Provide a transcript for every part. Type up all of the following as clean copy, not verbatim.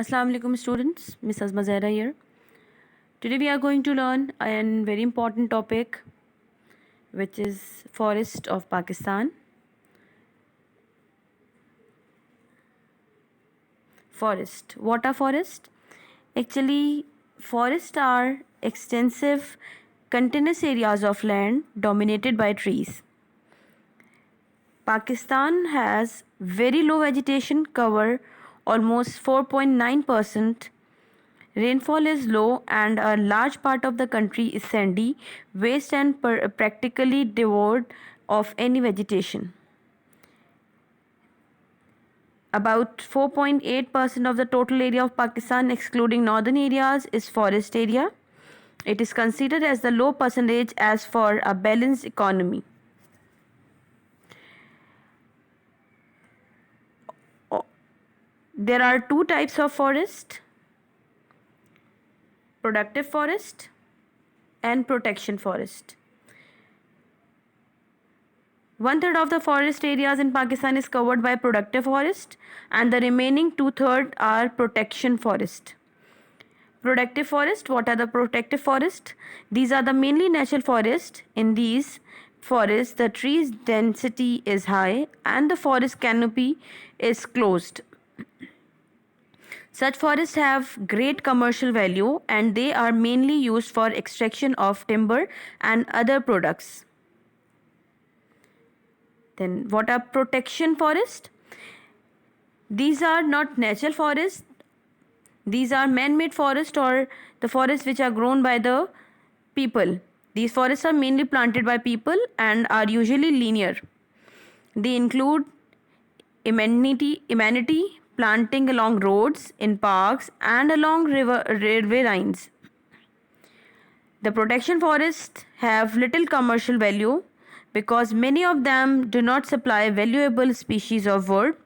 Assalamu alaikum students, Miss Azma Zaira here. Today we are going to learn a very important topic which is forest of Pakistan. Forest. What are forests? Actually, forests are extensive continuous areas of land dominated by trees. Pakistan has very low vegetation cover, almost 4.9%. Rainfall is low and a large part of the country is sandy, waste and practically devoid of any vegetation. About 4.8% of the total area of Pakistan, excluding northern areas, is forest area. It is considered as the low percentage as for a balanced economy. There are two types of forest: productive forest and protection forest. 1/3 of the forest areas in Pakistan is covered by productive forest and the remaining 2/3 are protection forest. Productive forest, what are the productive forest? These are the mainly natural forest. In these forests, the trees density is high and the forest canopy is closed. Such forests have great commercial value and they are mainly used for extraction of timber and other products. Then what are protection forests? These are not natural forests. These are man-made forests or the forests which are grown by the people. These forests are mainly planted by people and are usually linear. They include amenity planting along roads, in parks and along railway lines. The protection forests have little commercial value because many of them do not supply valuable species of wood.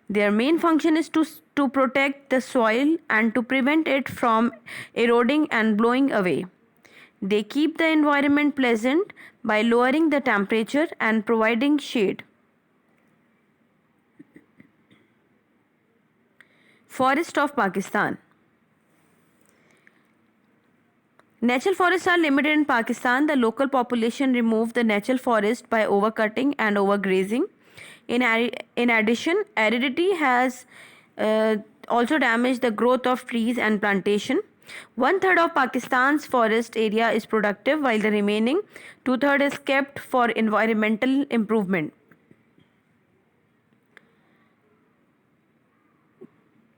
Their main function is to protect the soil and to prevent it from eroding and blowing away. They keep the environment pleasant by lowering the temperature and providing shade. Forest of Pakistan. Natural forests are limited in Pakistan. The local population removed the natural forest by overcutting and overgrazing. In addition, aridity has also damaged the growth of trees and plantation. 1/3 of Pakistan's forest area is productive, while the remaining 2/3 is kept for environmental improvement.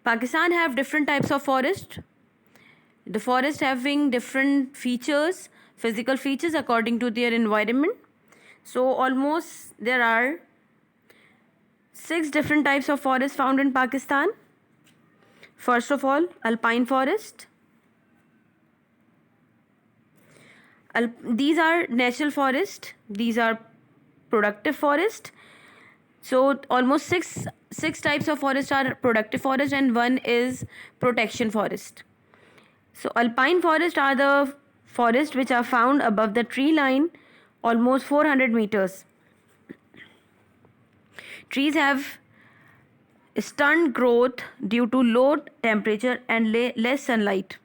Pakistan have different types of forest. The forest having different features, physical features according to their environment. So almost there are 6 different types of forests found in Pakistan. First of all, alpine forest. These are natural forest. These are productive forest. So almost six types of forest are productive forest and one is protection forest. So alpine forest are the forests which are found above the tree line almost 400 meters. Trees have stunned growth due to low temperature and less sunlight.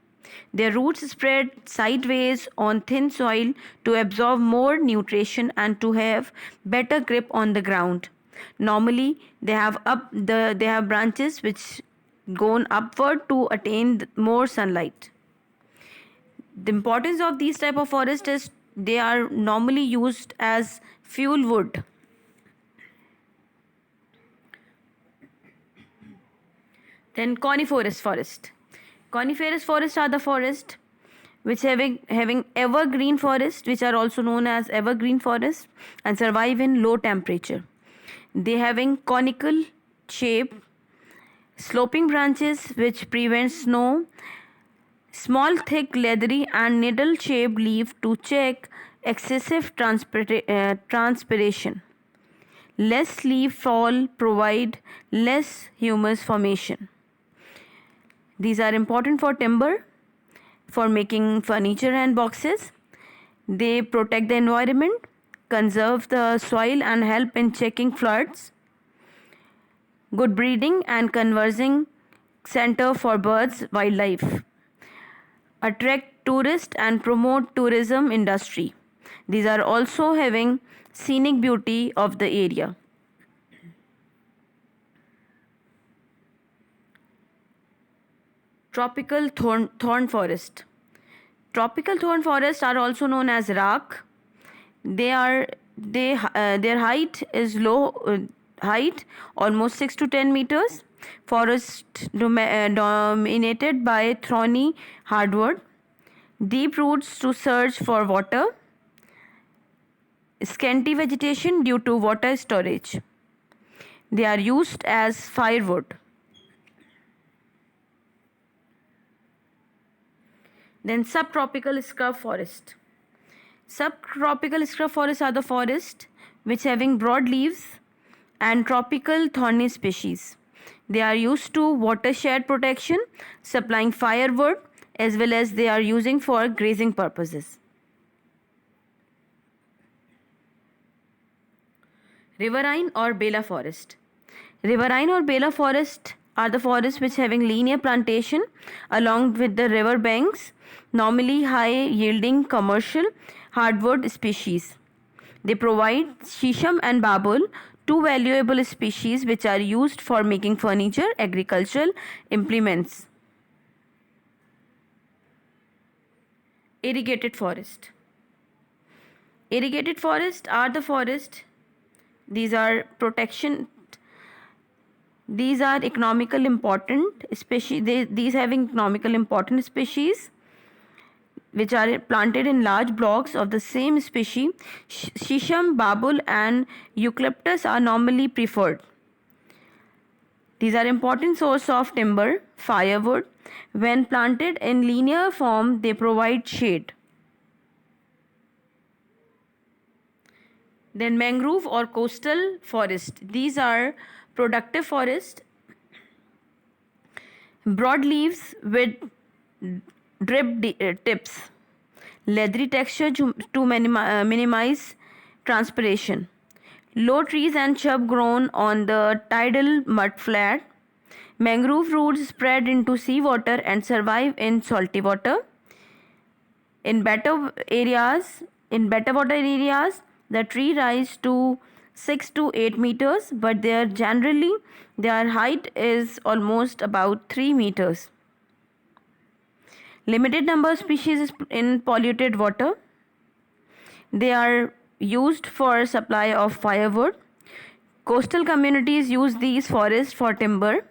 Their roots spread sideways on thin soil to absorb more nutrition and to have better grip on the ground. Normally, they have branches which go upward to attain more sunlight. The importance of these type of forest is they are normally used as fuel wood. Then coniferous forest. Coniferous forests are the forest which having evergreen forest, which are also known as evergreen forest, and survive in low temperature. They having conical shape, sloping branches which prevent snow, small thick leathery and needle shaped leaf to check excessive transpiration. Less leaf fall provide less humus formation. These are important for timber, for making furniture and boxes. They protect the environment, conserve the soil and help in checking floods. Good breeding and conserving center for birds wildlife, attract tourists and promote tourism industry. These are also having scenic beauty of the area. Tropical thorn forest. Tropical thorn forests are also known as rock. Their height is low height, almost 6 to 10 meters. Forest dominated by thorny hardwood. Deep roots to search for water. Scanty vegetation due to water storage. They are used as firewood. Then subtropical scrub forest. Subtropical scrub forests are the forests which having broad leaves and tropical thorny species. They are used to watershed protection, supplying firewood, as well as they are using for grazing purposes. Riverine or Bela forest. Riverine or Bela forest are the forests which having linear plantation along with the river banks, normally high yielding commercial hardwood species. They provide shisham and babul, two valuable species which are used for making furniture, agricultural implements. Irrigated forest. Irrigated forests are the forest. These are protection. These are economical important species. These having economical important species which are planted in large blocks of the same species. Shisham, babul and eucalyptus are normally preferred. These are important source of timber, firewood. When planted in linear form, they provide shade. Then mangrove or coastal forest. These are productive forest. Broad leaves with drip tips. Leathery texture to minimize transpiration. Low trees and shrub grown on the tidal mud flat. Mangrove roots spread into seawater and survive in salty water. In better water areas, the tree rise to 6 to 8 meters, but their height is almost about 3 meters. Limited number of species in polluted water. They are used for supply of firewood. Coastal communities use these forests for timber.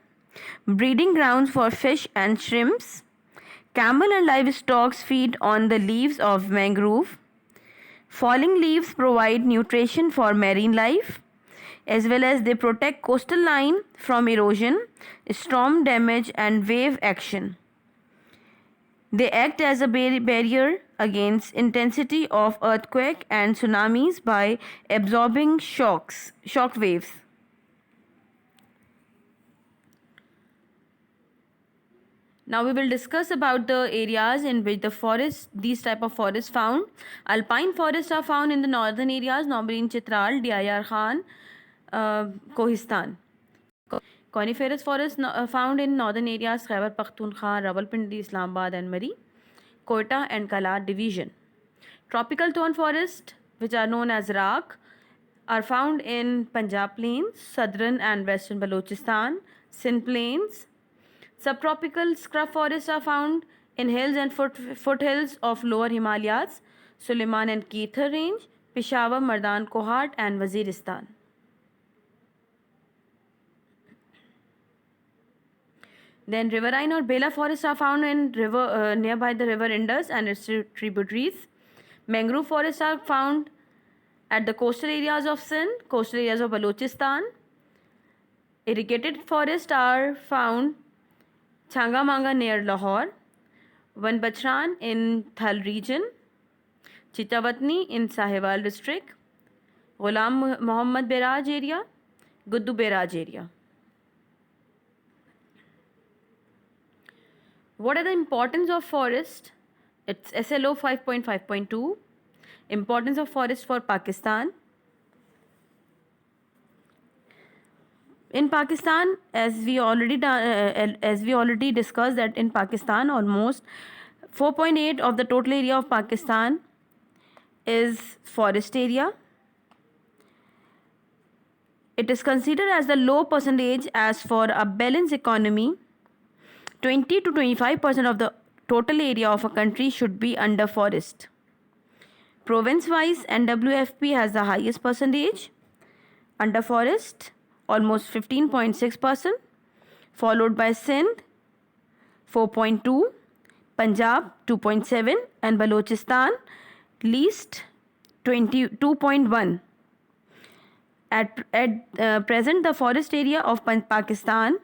Breeding grounds for fish and shrimps. Camel and livestock feed on the leaves of mangrove. Falling leaves provide nutrition for marine life, as well as they protect coastal line from erosion, storm damage and wave action. They act as a barrier against intensity of earthquake and tsunamis by absorbing shock waves. Now we will discuss about the areas in which these type of forests found. Alpine forests are found in the northern areas, normally in Chitral, Diyar Khan, Kohistan. Coniferous forests found in northern areas, Khyber Pakhtunkhwa, Rawalpindi, Islamabad and Mari, Quetta and Kalar division. Tropical thorn forests, which are known as Rak, are found in Punjab plains, southern and western Balochistan, Sindh plains. Subtropical scrub forests are found in hills and foothills of lower Himalayas, Suleiman and Keithar range, Peshawar, Mardan, Kohat and Waziristan. Then riverine or Bela forests are found in nearby the river Indus and its tributaries. Mangrove forests are found at the coastal areas of Sindh, coastal areas of Balochistan. Irrigated forests are found Changamanga near Lahore, Van Bachran in Thal region, Chitawatni in Sahiwal district, Ghulam Muhammad Beraj area, Guddu Beraj area. What are the importance of forest? It's SLO 5.5.2. Importance of forest for Pakistan. In Pakistan, as we already discussed, that in Pakistan almost 4.8 of the total area of Pakistan is forest area. It is considered as the low percentage as for a balanced economy. 20 to 25% of the total area of a country should be under forest. Province-wise, NWFP has the highest percentage under forest, almost 15.6%, followed by Sindh 4.2, Punjab 2.7, and Balochistan least 22.1. At present, the forest area of Pakistan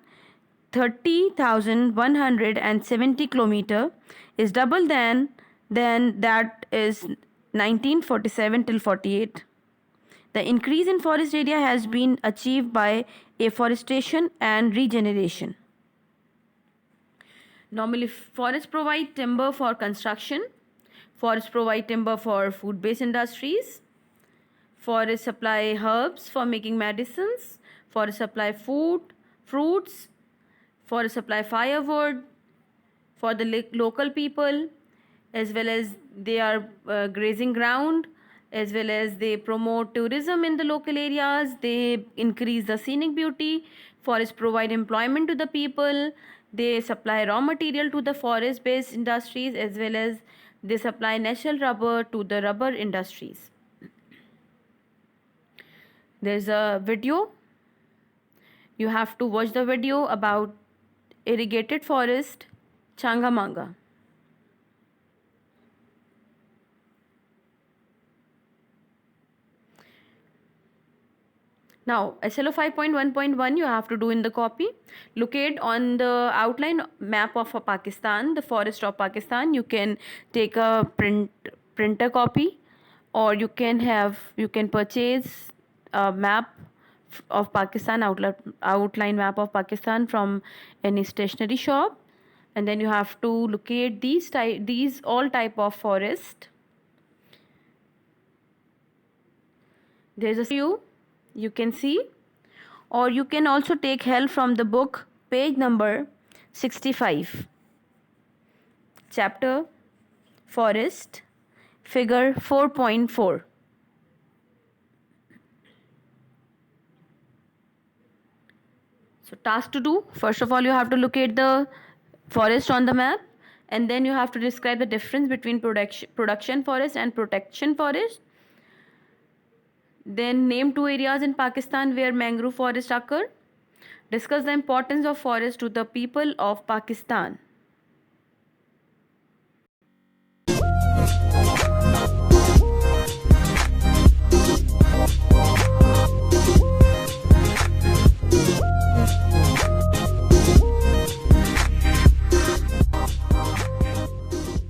30,170 kilometer is double than that is 1947 till 48. The increase in forest area has been achieved by afforestation and regeneration. Normally, forests provide timber for construction. Forests provide timber for food-based industries. Forests supply herbs for making medicines. Forests supply food, fruits. Forests supply firewood for the local people, as well as they are grazing ground, as well as they promote tourism in the local areas. They increase the scenic beauty. Forests provide employment to the people. They supply raw material to the forest based industries, as well as they supply natural rubber to the rubber industries. There's a video. You have to watch the video about irrigated forest, Changamanga. Now, SLO 5.1.1 you have to do in the copy. Locate on the outline map of Pakistan, the forest of Pakistan. You can take a printer copy, or you can purchase a map of Pakistan, outline map of Pakistan from any stationery shop, and then you have to locate these all type of forest. There's a few you can see, or you can also take help from the book, page number 65, chapter forest, figure 4.4. So task to do, first of all you have to locate the forest on the map, and then you have to describe the difference between production forest and protection forest. Then name 2 areas in Pakistan where mangrove forests occur. Discuss the importance of forest to the people of Pakistan.